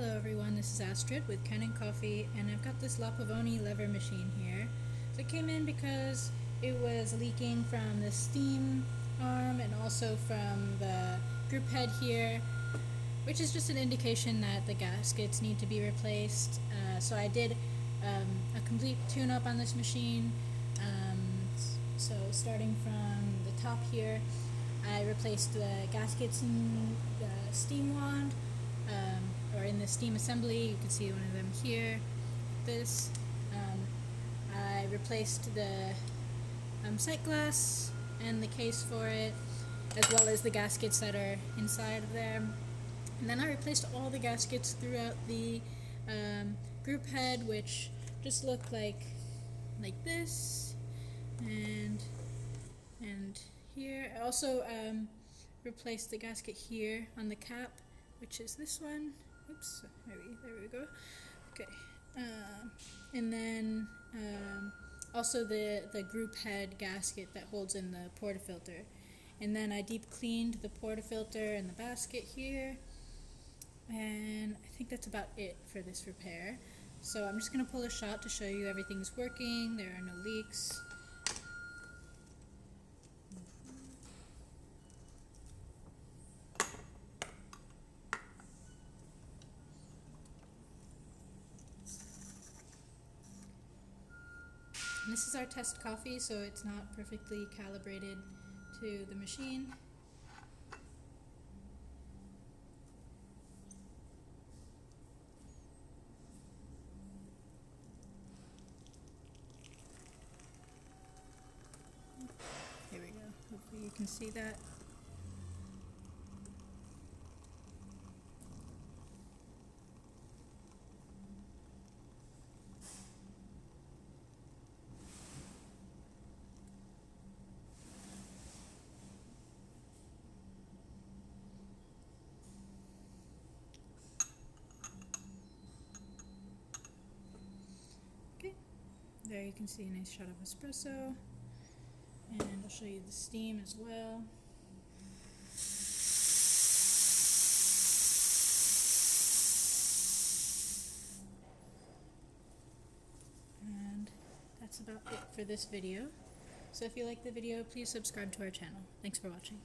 Hello everyone, this is Astrid with Kanen Coffee, and I've got this Pavoni lever machine here. So it came in because it was leaking from the steam arm and also from the group head here, which is just an indication that the gaskets need to be replaced. So I did a complete tune-up on this machine. So starting from the top here, I replaced the gaskets in the steam wand, or in the steam assembly. You can see one of them here. This. I replaced the sight glass and the case for it, as well as the gaskets that are inside of there. And then I replaced all the gaskets throughout the group head, which just look like this, and here. I also replaced the gasket here on the cap, which is this one. Oops, there we go. Okay, and then also the group head gasket that holds in the portafilter. And then I deep cleaned the portafilter and the basket here, and I think that's about it for this repair. So I'm just going to pull a shot to show you everything's working. There are no leaks. And this is our test coffee, so it's not perfectly calibrated to the machine. Here we go. Hopefully you can see that. Okay, there you can see a nice shot of espresso, and I'll show you the steam as well. And that's about it for this video. So if you like the video, please subscribe to our channel. Thanks for watching.